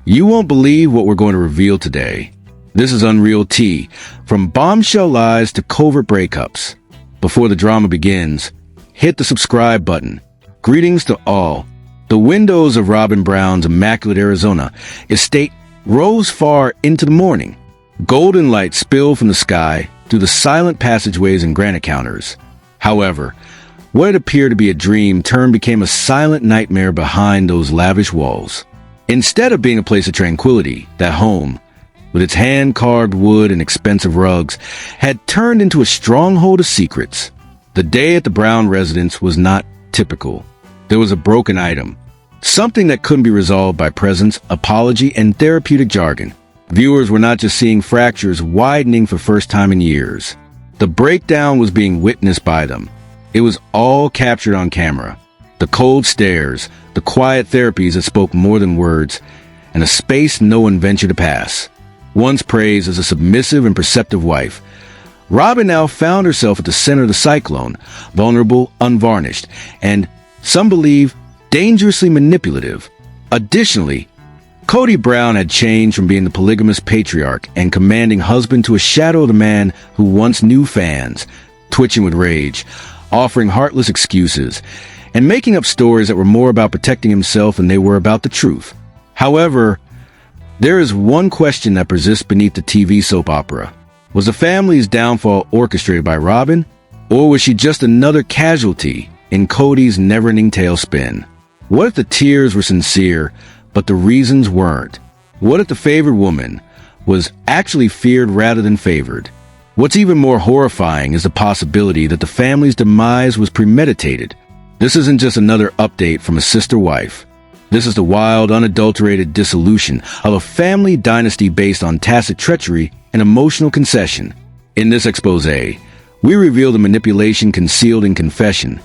You won't believe what we're going to reveal today. This is Unreal Tea, from bombshell lies to covert breakups. Before the drama begins, hit the subscribe button. Greetings to all. The windows of Robyn Brown's immaculate Arizona estate rose far into the morning. Golden light spilled from the sky through the silent passageways and granite counters. However, what had appeared to be a dream became a silent nightmare behind those lavish walls. Instead of being a place of tranquility, that home, with its hand-carved wood and expensive rugs, had turned into a stronghold of secrets. The day at the Brown residence was not typical. There was a broken item, something that couldn't be resolved by presence, apology, and therapeutic jargon. Viewers were not just seeing fractures widening for the first time in years. The breakdown was being witnessed by them. It was all captured on camera. The cold stares, the quiet therapies that spoke more than words, and a space no one ventured to pass. Once praised as a submissive and perceptive wife, Robyn now found herself at the center of the cyclone, vulnerable, unvarnished, and, some believe, dangerously manipulative. Additionally, Kody Brown had changed from being the polygamous patriarch and commanding husband to a shadow of the man who once knew fans, twitching with rage, offering heartless excuses, and making up stories that were more about protecting himself than they were about the truth. However, there is one question that persists beneath the TV soap opera. Was the family's downfall orchestrated by Robyn, or was she just another casualty in Kody's never-ending tailspin? What if the tears were sincere, but the reasons weren't? What if the favored woman was actually feared rather than favored? What's even more horrifying is the possibility that the family's demise was premeditated. This isn't just another update from a sister wife. This is the wild, unadulterated dissolution of a family dynasty based on tacit treachery and emotional concession. In this expose, we reveal the manipulation concealed in confession,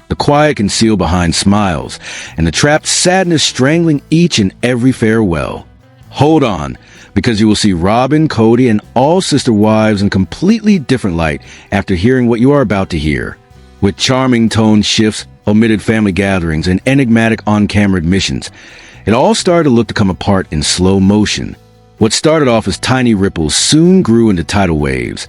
the quiet concealed behind smiles, and the trapped sadness strangling each and every farewell. Hold on, because you will see Robyn, Kody, and all sister wives in completely different light after hearing what you are about to hear. With charming tone shifts, omitted family gatherings, and enigmatic on-camera admissions, it all started to come apart in slow motion. What started off as tiny ripples soon grew into tidal waves,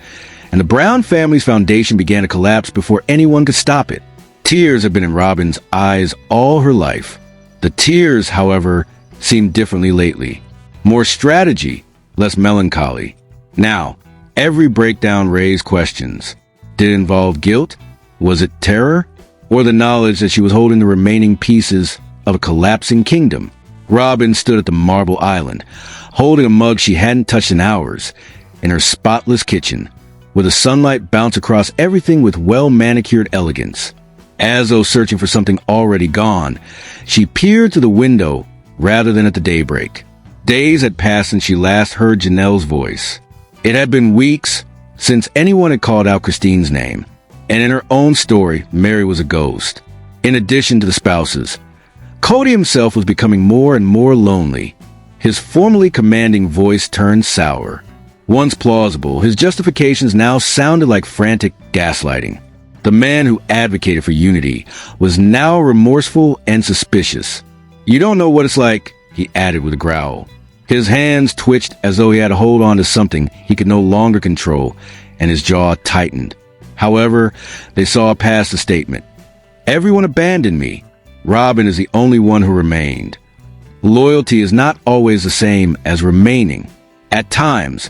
and the Brown family's foundation began to collapse before anyone could stop it. Tears had been in Robyn's eyes all her life. The tears, however, seemed differently lately. More strategy, less melancholy. Now, every breakdown raised questions. Did it involve guilt? Was it terror? Or the knowledge that she was holding the remaining pieces of a collapsing kingdom? Robyn stood at the marble island, holding a mug she hadn't touched in hours, in her spotless kitchen, where the sunlight bounced across everything with well-manicured elegance. As though searching for something already gone, she peered through the window rather than at the daybreak. Days had passed since she last heard Janelle's voice. It had been weeks since anyone had called out Christine's name. And in her own story, Mary was a ghost. In addition to the spouses, Kody himself was becoming more and more lonely. His formerly commanding voice turned sour. Once plausible, his justifications now sounded like frantic gaslighting. The man who advocated for unity was now remorseful and suspicious. "You don't know what it's like," he added with a growl. His hands twitched as though he had to hold on to something he could no longer control, and his jaw tightened. However, they saw past the statement. Everyone abandoned me. Robyn is the only one who remained. Loyalty is not always the same as remaining. At times,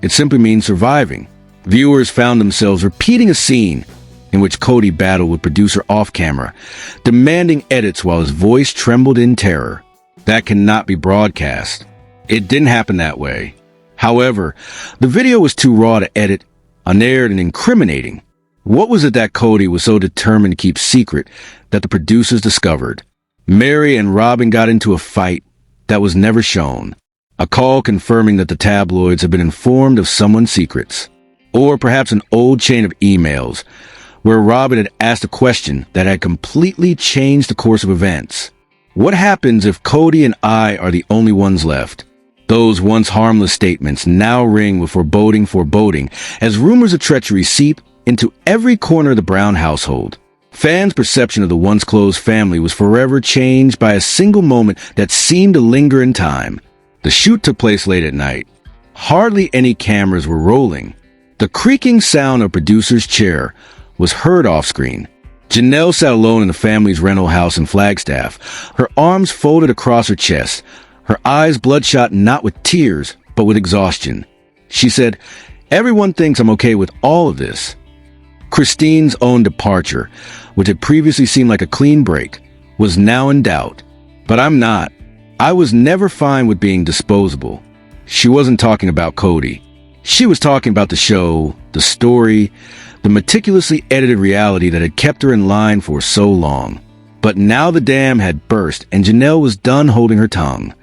it simply means surviving. Viewers found themselves repeating a scene in which Kody battled with producer off-camera, demanding edits while his voice trembled in terror. That cannot be broadcast. It didn't happen that way. However, the video was too raw to edit, unaired, and incriminating. What was it that Kody was so determined to keep secret that the producers discovered? Mary and Robyn got into a fight that was never shown. A call confirming that the tabloids had been informed of someone's secrets. Or perhaps an old chain of emails where Robyn had asked a question that had completely changed the course of events. What happens if Kody and I are the only ones left? Those once harmless statements now ring with foreboding as rumors of treachery seep into every corner of the Brown household. Fans' perception of the once close family was forever changed by a single moment that seemed to linger in time. The shoot took place late at night. Hardly any cameras were rolling. The creaking sound of a producer's chair was heard off-screen. Janelle sat alone in the family's rental house in Flagstaff, her arms folded across her chest, her eyes bloodshot not with tears, but with exhaustion. She said, "Everyone thinks I'm okay with all of this." Christine's own departure, which had previously seemed like a clean break, was now in doubt. But I'm not. I was never fine with being disposable. She wasn't talking about Kody. She was talking about the show, the story, the meticulously edited reality that had kept her in line for so long. But now the dam had burst and Janelle was done holding her tongue.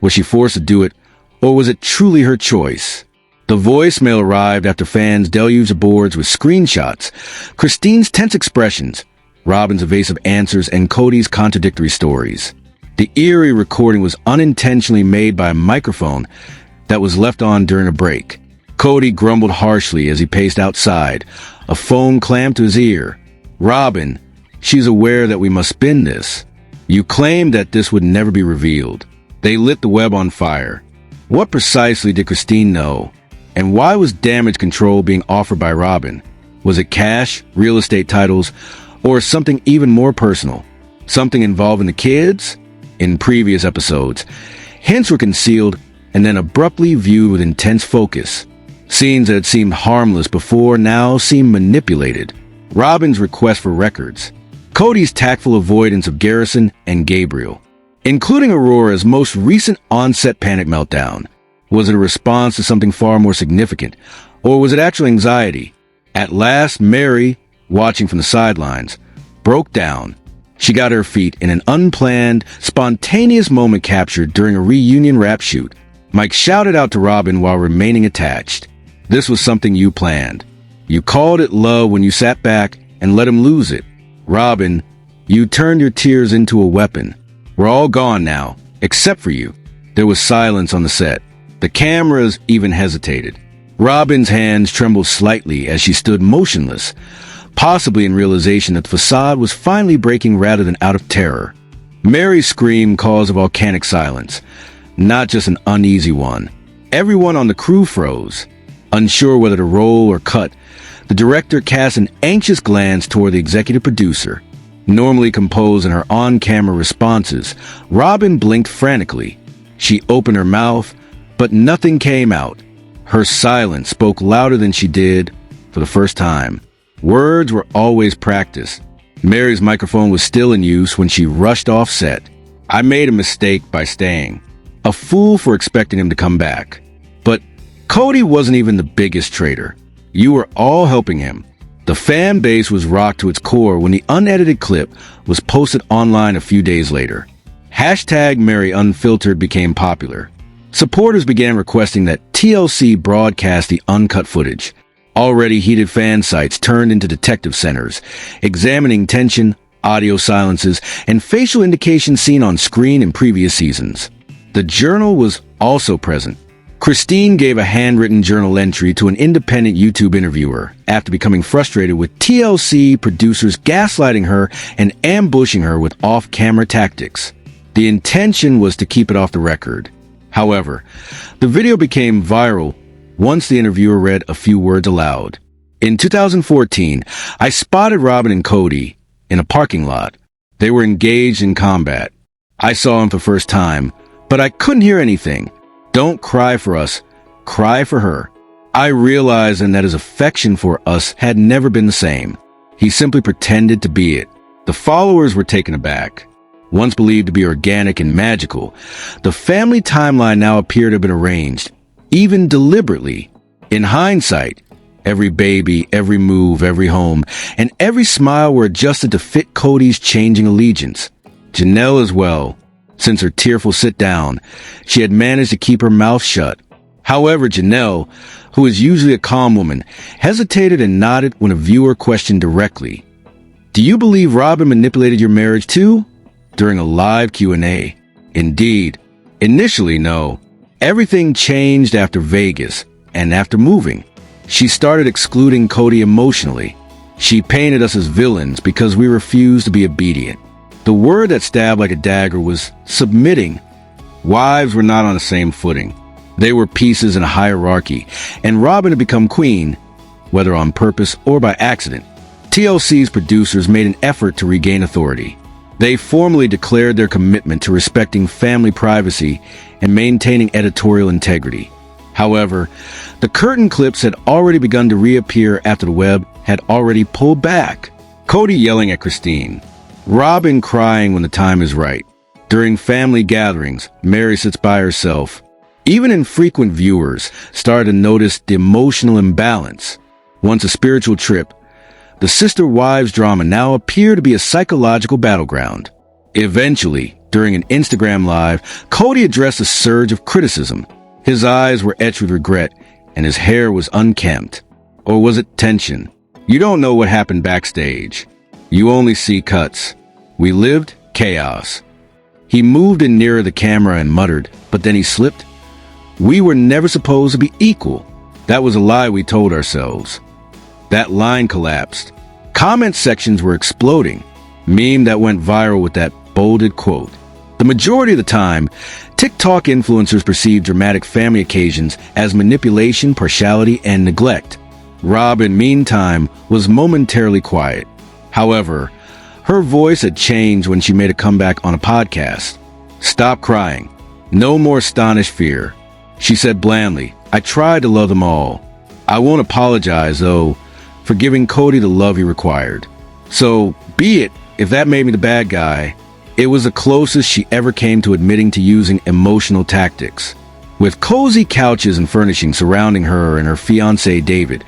Was she forced to do it, or was it truly her choice? The voicemail arrived after fans deluged the boards with screenshots, Christine's tense expressions, Robyn's evasive answers, and Kody's contradictory stories. The eerie recording was unintentionally made by a microphone that was left on during a break. Kody grumbled harshly as he paced outside, a phone clamped to his ear. "Robyn, she's aware that we must spin this. You claimed that this would never be revealed." They lit the web on fire. What precisely did Christine know? And why was damage control being offered by Robyn? Was it cash, real estate titles, or something even more personal? Something involving the kids? In previous episodes, hints were concealed and then abruptly viewed with intense focus. Scenes that had seemed harmless before now seemed manipulated. Robyn's request for records. Kody's tactful avoidance of Garrison and Gabriel. Including Aurora's most recent onset panic meltdown. Was it a response to something far more significant? Or was it actual anxiety? At last, Mary, watching from the sidelines, broke down. She got her feet in an unplanned, spontaneous moment captured during a reunion rap shoot. Mike shouted out to Robyn while remaining attached. "This was something you planned. You called it love when you sat back and let him lose it. Robyn, you turned your tears into a weapon. We're all gone now, except for you." There was silence on the set. The cameras even hesitated. Robyn's hands trembled slightly as she stood motionless, possibly in realization that the facade was finally breaking rather than out of terror. Mary's scream caused a volcanic silence, not just an uneasy one. Everyone on the crew froze, unsure whether to roll or cut. The director cast an anxious glance toward the executive producer. Normally composed in her on-camera responses, Robyn blinked frantically. She opened her mouth, but nothing came out. Her silence spoke louder than she did for the first time. Words were always practiced. Mary's microphone was still in use when she rushed off set. "I made a mistake by staying. A fool for expecting him to come back. But Kody wasn't even the biggest traitor. You were all helping him." The fan base was rocked to its core when the unedited clip was posted online a few days later. #MaryUnfiltered became popular. Supporters began requesting that TLC broadcast the uncut footage. Already heated fan sites turned into detective centers, examining tension, audio silences, and facial indications seen on screen in previous seasons. The Journal was also present. Christine gave a handwritten journal entry to an independent YouTube interviewer after becoming frustrated with TLC producers gaslighting her and ambushing her with off-camera tactics. The intention was to keep it off the record. However, the video became viral once the interviewer read a few words aloud. "In 2014, I spotted Robyn and Kody in a parking lot. They were engaged in combat. I saw him for the first time, but I couldn't hear anything. Don't cry for us, cry for her. I realized then that his affection for us had never been the same. He simply pretended to be it." The followers were taken aback. Once believed to be organic and magical, the family timeline now appeared to have been arranged, even deliberately. In hindsight, every baby, every move, every home, and every smile were adjusted to fit Kody's changing allegiance. Janelle as well. Since her tearful sit-down, she had managed to keep her mouth shut. However, Janelle, who is usually a calm woman, hesitated and nodded when a viewer questioned directly, "Do you believe Robyn manipulated your marriage too?" during a live Q&A. Indeed. Initially, no. Everything changed after Vegas and after moving. She started excluding Kody emotionally. She painted us as villains because we refused to be obedient. The word that stabbed like a dagger was submitting. Wives were not on the same footing. They were pieces in a hierarchy, and Robyn had become queen, whether on purpose or by accident. TLC's producers made an effort to regain authority. They formally declared their commitment to respecting family privacy and maintaining editorial integrity. However, the curtain clips had already begun to reappear after the web had already pulled back. Kody yelling at Christine. Robyn crying when the time is right. During family gatherings, Mary sits by herself. Even infrequent viewers started to notice the emotional imbalance. Once a spiritual trip, the sister-wives drama now appeared to be a psychological battleground. Eventually, during an Instagram Live, Kody addressed a surge of criticism. His eyes were etched with regret, and his hair was unkempt. Or was it tension? You don't know what happened backstage. You only see cuts. We lived chaos. He moved in nearer the camera and muttered, but then he slipped. We were never supposed to be equal. That was a lie we told ourselves. That line collapsed. Comment sections were exploding. Meme that went viral with that bolded quote. The majority of the time, TikTok influencers perceived dramatic family occasions as manipulation, partiality, and neglect. Robyn, meantime, was momentarily quiet. However, her voice had changed when she made a comeback on a podcast. Stop crying. No more astonished fear. She said blandly, I tried to love them all. I won't apologize, though, for giving Kody the love he required. So, be it, if that made me the bad guy. It was the closest she ever came to admitting to using emotional tactics. With cozy couches and furnishing surrounding her and her fiancé David,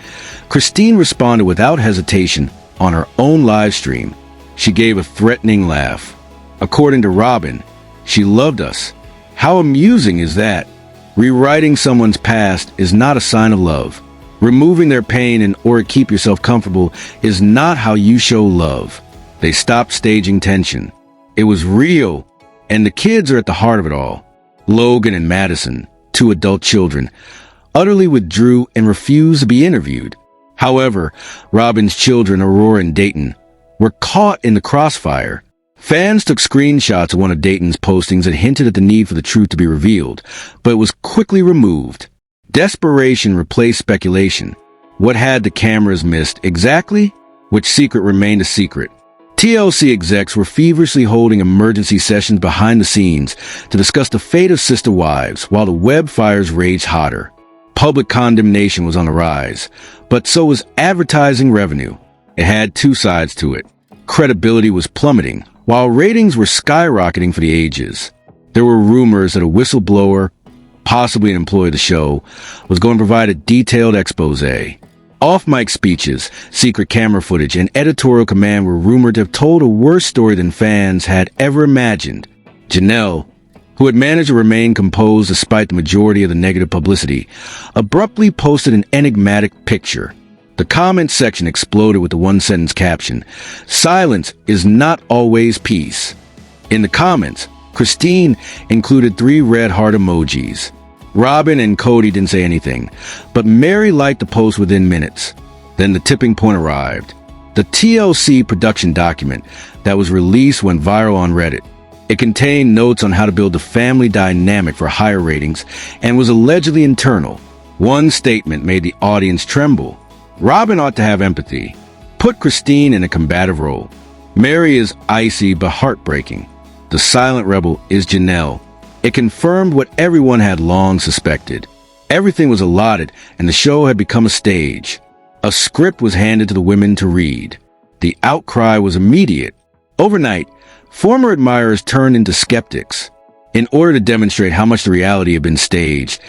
Christine responded without hesitation on her own live stream. She gave a threatening laugh. According to Robyn, she loved us. How amusing is that? Rewriting someone's past is not a sign of love. Removing their pain in order to keep yourself comfortable is not how you show love. They stopped staging tension. It was real, and the kids are at the heart of it all. Logan and Madison, two adult children, utterly withdrew and refused to be interviewed. However, Robyn's children, Aurora and Dayton, were caught in the crossfire. Fans took screenshots of one of Dayton's postings and hinted at the need for the truth to be revealed, but it was quickly removed. Desperation replaced speculation. What had the cameras missed exactly? Which secret remained a secret? TLC execs were feverishly holding emergency sessions behind the scenes to discuss the fate of sister wives while the web fires raged hotter. Public condemnation was on the rise, but so was advertising revenue. It had two sides to it. Credibility was plummeting, while ratings were skyrocketing for the ages. There were rumors that a whistleblower, possibly an employee of the show, was going to provide a detailed expose. Off-mic speeches, secret camera footage, and editorial command were rumored to have told a worse story than fans had ever imagined. Janelle, who had managed to remain composed despite the majority of the negative publicity, abruptly posted an enigmatic picture. The comment section exploded with the one-sentence caption, "Silence is not always peace." In the comments, Christine included 3 red heart emojis. Robyn and Kody didn't say anything, but Mary liked the post within minutes. Then the tipping point arrived. The TLC production document that was released went viral on Reddit. It contained notes on how to build the family dynamic for higher ratings and was allegedly internal. One statement made the audience tremble. Robyn ought to have empathy. Put Christine in a combative role. Mary is icy but heartbreaking. The silent rebel is Janelle. It confirmed what everyone had long suspected. Everything was allotted, and the show had become a stage. A script was handed to the women to read. The outcry was immediate. Overnight, former admirers turned into skeptics. In order to demonstrate how much the reality had been staged,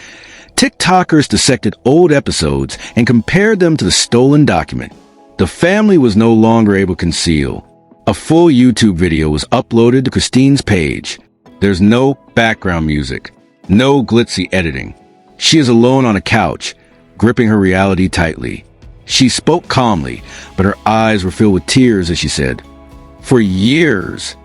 TikTokers dissected old episodes and compared them to the stolen document. The family was no longer able to conceal. A full YouTube video was uploaded to Christine's page. There's no background music, no glitzy editing. She is alone on a couch, gripping her reality tightly. She spoke calmly, but her eyes were filled with tears as she said, "For years,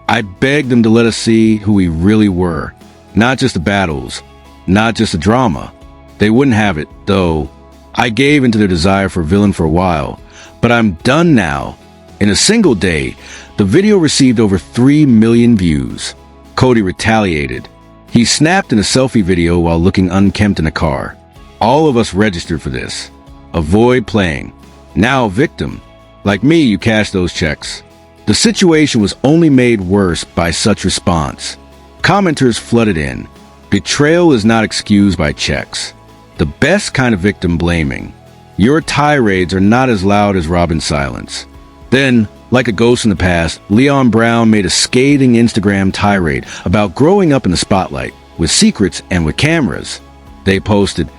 I begged them to let us see who we really were. Not just the battles, not just the drama. They wouldn't have it, though. I gave into their desire for a villain for a while, but I'm done now." In a single day, the video received over 3 million views. Kody retaliated. He snapped in a selfie video while looking unkempt in a car. All of us registered for this. Avoid playing. Now a victim. Like me, you cash those checks. The situation was only made worse by such response. Commenters flooded in. Betrayal is not excused by checks. The best kind of victim blaming. Your tirades are not as loud as Robyn's silence. Then, like a ghost in the past, Leon Brown made a scathing Instagram tirade about growing up in the spotlight, with secrets and with cameras. They posted,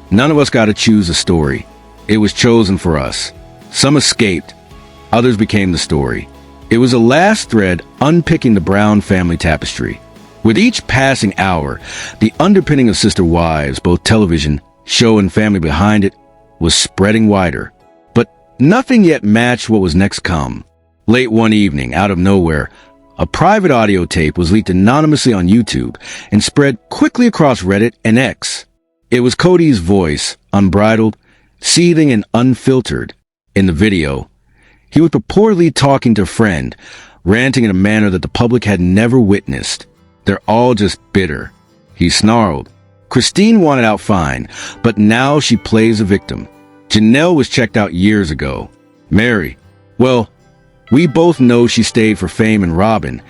"None of us got to choose a story. It was chosen for us. Some escaped. Others became the story." It was a last thread unpicking the Brown family tapestry. With each passing hour, the underpinning of Sister Wives, both television, show and family behind it, was spreading wider. But nothing yet matched what was next come. Late one evening, out of nowhere, a private audio tape was leaked anonymously on YouTube and spread quickly across Reddit and X. It was Kody's voice, unbridled, seething and unfiltered. In the video, he was purportedly talking to a friend, ranting in a manner that the public had never witnessed. "They're all just bitter," he snarled. Christine wanted out fine, but now she plays a victim. Janelle was checked out years ago. Mary, well, we both know she stayed for fame and Robyn.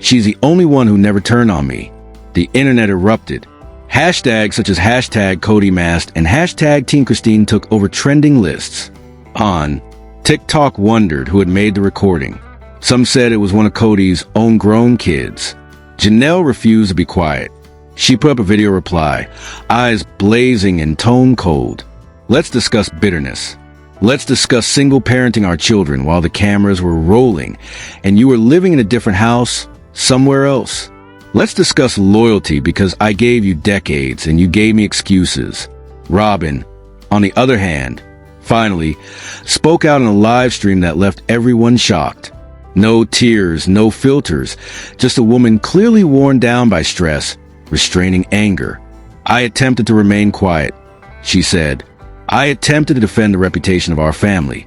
She's the only one who never turned on me. The internet erupted. Hashtags such as hashtag Kody masked and hashtag Team Christine took over trending lists. On TikTok wondered who had made the recording. Some said it was one of Kody's own grown kids. Janelle refused to be quiet. She put up a video reply, eyes blazing and tone cold. "Let's discuss bitterness. Let's discuss single parenting our children while the cameras were rolling and you were living in a different house somewhere else. Let's discuss loyalty because I gave you decades and you gave me excuses." Robyn, on the other hand, finally spoke out in a live stream that left everyone shocked. No tears, no filters, just a woman clearly worn down by stress, restraining anger. "I attempted to remain quiet," she said. "I attempted to defend the reputation of our family.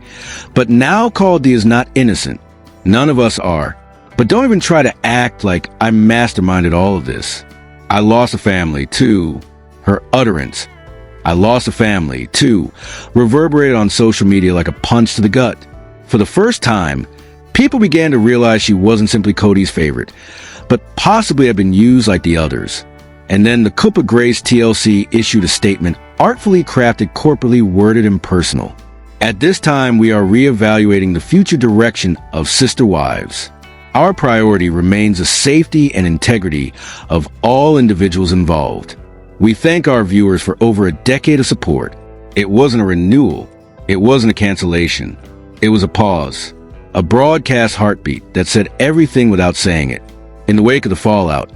But now Kody is not innocent. None of us are. But don't even try to act like I masterminded all of this. I lost a family, too." Her utterance, "I lost a family, too," reverberated on social media like a punch to the gut. For the first time, people began to realize she wasn't simply Kody's favorite, but possibly had been used like the others. And then the Coupe of Grace TLC issued a statement artfully crafted, corporately worded, and personal. "At this time, we are reevaluating the future direction of Sister Wives. Our priority remains the safety and integrity of all individuals involved. We thank our viewers for over a decade of support. It wasn't a renewal. It wasn't a cancellation. It was a pause. A broadcast heartbeat that said everything without saying it." In the wake of the fallout,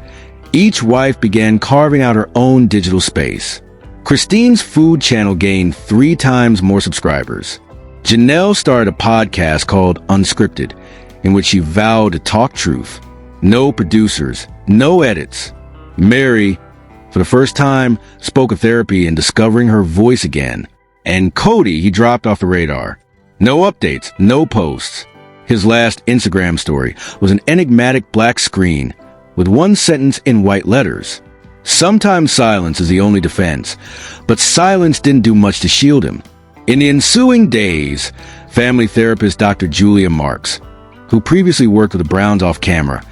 each wife began carving out her own digital space. Christine's food channel gained 3 times more subscribers. Janelle started a podcast called Unscripted, in which she vowed to talk truth. No producers, no edits. Mary, for the first time, spoke of therapy and discovering her voice again. And Kody, he dropped off the radar. No updates, no posts. His last Instagram story was an enigmatic black screen with one sentence in white letters. Sometimes silence is the only defense, but silence didn't do much to shield him. In the ensuing days, family therapist Dr. Julia Marks, who previously worked with the Browns off camera,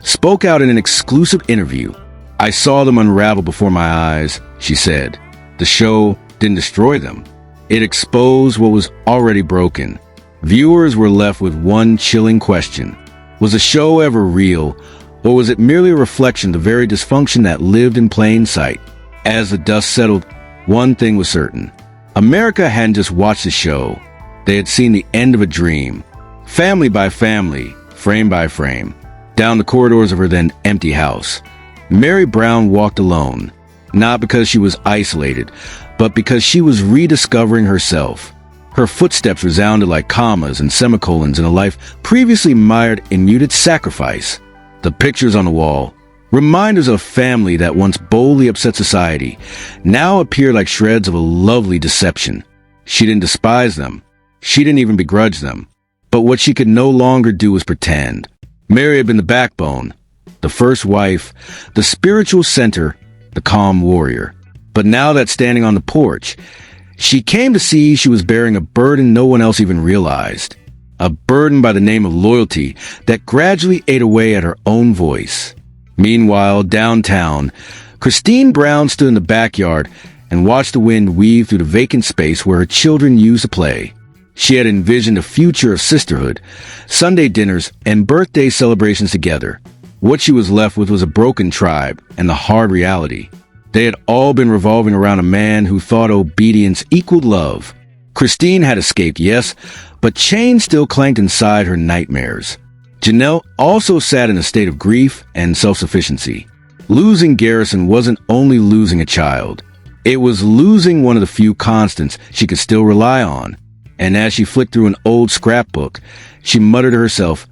spoke out in an exclusive interview. "I saw them unravel before my eyes," she said. "The show didn't destroy them. It exposed what was already broken." Viewers were left with one chilling question. Was the show ever real, or was it merely a reflection of the very dysfunction that lived in plain sight? As the dust settled, one thing was certain. America hadn't just watched the show. They had seen the end of a dream. Family by family, frame by frame, down the corridors of her then empty house, Mary Brown walked alone, not because she was isolated, but because she was rediscovering herself. Her footsteps resounded like commas and semicolons in a life previously mired in muted sacrifice. The pictures on the wall, reminders of a family that once boldly upset society, now appeared like shreds of a lovely deception. She didn't despise them. She didn't even begrudge them. But what she could no longer do was pretend. Mary had been the backbone, The first wife, the spiritual center, the calm warrior. But now that standing on the porch, she came to see she was bearing a burden no one else even realized. A burden by the name of loyalty that gradually ate away at her own voice. Meanwhile, downtown, Christine Brown stood in the backyard and watched the wind weave through the vacant space where her children used to play. She had envisioned a future of sisterhood, Sunday dinners, and birthday celebrations together. What she was left with was a broken tribe and the hard reality. They had all been revolving around a man who thought obedience equaled love. Christine had escaped, yes, but chains still clanked inside her nightmares. Janelle also sat in a state of grief and self-sufficiency. Losing Garrison wasn't only losing a child. It was losing one of the few constants she could still rely on. And as she flicked through an old scrapbook, she muttered to herself,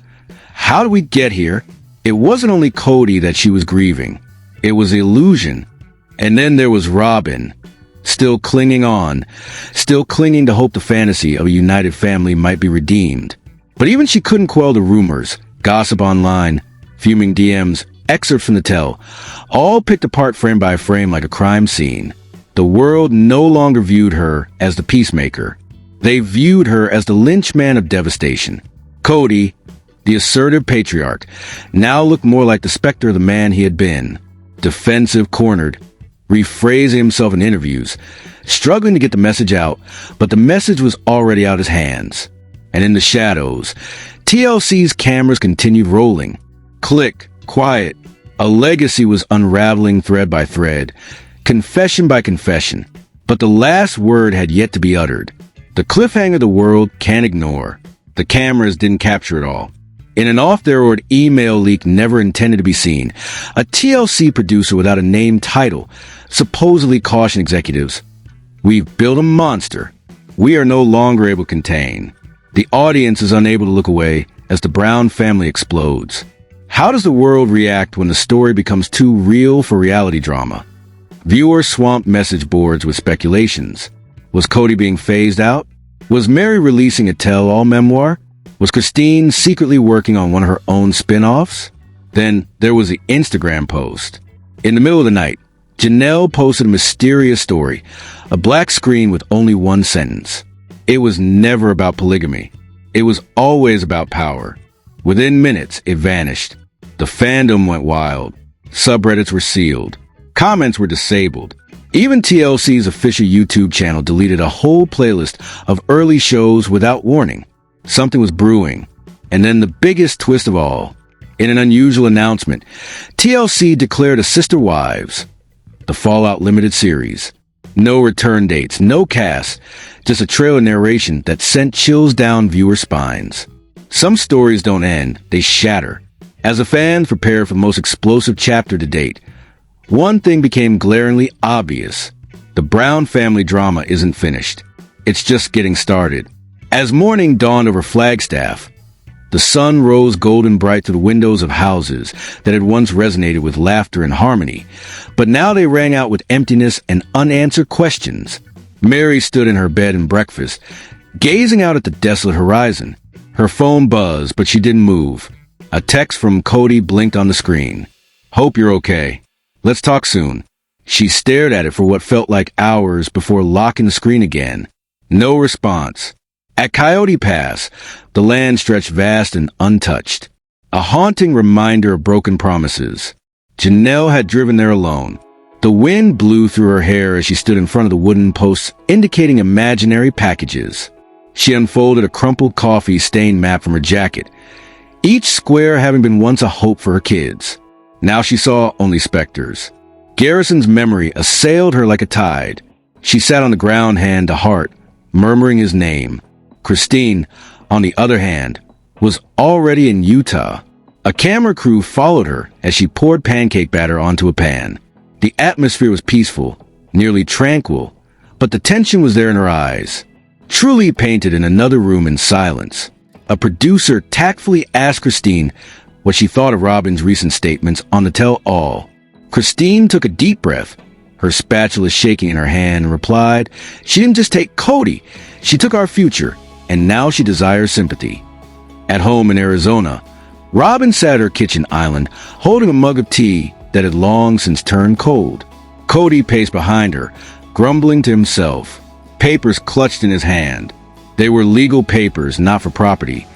"How did we get here?" It wasn't only Kody that she was grieving. It was illusion. And then there was Robyn, still clinging on, still clinging to hope the fantasy of a united family might be redeemed. But even she couldn't quell the rumors, gossip online, fuming DMs, excerpts from the tell, all picked apart frame by frame like a crime scene. The world no longer viewed her as the peacemaker. They viewed her as the lynchman of devastation. Kody, the assertive patriarch, now looked more like the specter of the man he had been. Defensive, cornered, rephrasing himself in interviews, struggling to get the message out, but the message was already out his hands. And in the shadows, TLC's cameras continued rolling. Click, quiet. A legacy was unraveling thread by thread, confession by confession. But the last word had yet to be uttered. The cliffhanger the world can't ignore. The cameras didn't capture it all. In an off-the-record email leak never intended to be seen, a TLC producer without a named title supposedly cautioned executives, "We've built a monster we are no longer able to contain." The audience is unable to look away as the Brown family explodes. How does the world react when the story becomes too real for reality drama? Viewers swamped message boards with speculations. Was Kody being phased out? Was Mary releasing a tell-all memoir? Was Christine secretly working on one of her own spin-offs? Then there was the Instagram post. In the middle of the night, Janelle posted a mysterious story, a black screen with only one sentence. It was never about polygamy. It was always about power. Within minutes, it vanished. The fandom went wild. Subreddits were sealed. Comments were disabled. Even TLC's official YouTube channel deleted a whole playlist of early shows without warning. Something was brewing. And then the biggest twist of all. In an unusual announcement, TLC declared a Sister Wives, the Fallout Limited series. No return dates, no cast, just a trailer narration that sent chills down viewer spines. Some stories don't end, they shatter. As a fan prepared for the most explosive chapter to date, one thing became glaringly obvious. The Brown family drama isn't finished. It's just getting started. As morning dawned over Flagstaff, the sun rose golden bright through the windows of houses that had once resonated with laughter and harmony, but now they rang out with emptiness and unanswered questions. Mary stood in her bed and breakfast, gazing out at the desolate horizon. Her phone buzzed, but she didn't move. A text from Kody blinked on the screen. "Hope you're okay. Let's talk soon." She stared at it for what felt like hours before locking the screen again. No response. At Coyote Pass, the land stretched vast and untouched. A haunting reminder of broken promises. Janelle had driven there alone. The wind blew through her hair as she stood in front of the wooden posts indicating imaginary packages. She unfolded a crumpled coffee-stained map from her jacket, each square having been once a hope for her kids. Now she saw only specters. Garrison's memory assailed her like a tide. She sat on the ground hand to heart, murmuring his name. Christine, on the other hand, was already in Utah. A camera crew followed her as she poured pancake batter onto a pan. The atmosphere was peaceful, nearly tranquil, but the tension was there in her eyes. Truly painted in another room in silence. A producer tactfully asked Christine what she thought of Robyn's recent statements on the tell-all. Christine took a deep breath, her spatula shaking in her hand, and replied, "She didn't just take Kody, she took our future, and now she desires sympathy." At home in Arizona, Robyn sat at her kitchen island, holding a mug of tea that had long since turned cold. Kody paced behind her, grumbling to himself, papers clutched in his hand. They were legal papers, not for property,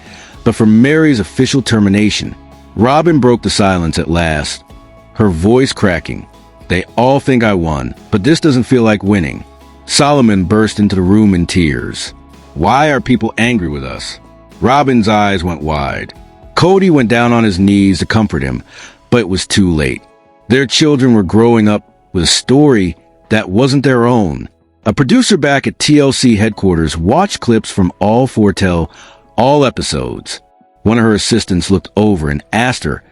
but for Mary's official termination. Robyn broke the silence at last, her voice cracking. They all think I won, but this doesn't feel like winning. Solomon burst into the room in tears. Why are people angry with us? Robyn's eyes went wide. Kody went down on his knees to comfort him, but it was too late. Their children were growing up with a story that wasn't their own. A producer back at TLC headquarters watched clips from all foretell all episodes. One of her assistants looked over and asked her,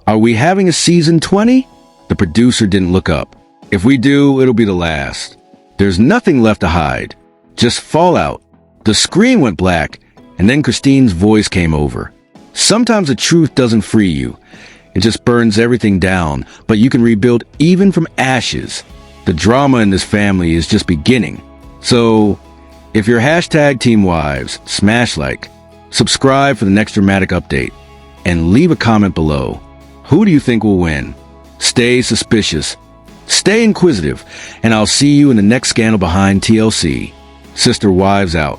"Are we having a season 20? The producer didn't look up. "If we do, it'll be the last. There's nothing left to hide. Just fallout." The screen went black, and then Christine's voice came over. "Sometimes the truth doesn't free you. It just burns everything down, but you can rebuild even from ashes. The drama in this family is just beginning. So, if you're hashtag Team Wives, smash like, subscribe for the next dramatic update, and leave a comment below. Who do you think will win? Stay suspicious, stay inquisitive, and I'll see you in the next scandal behind TLC. Sister Wives out.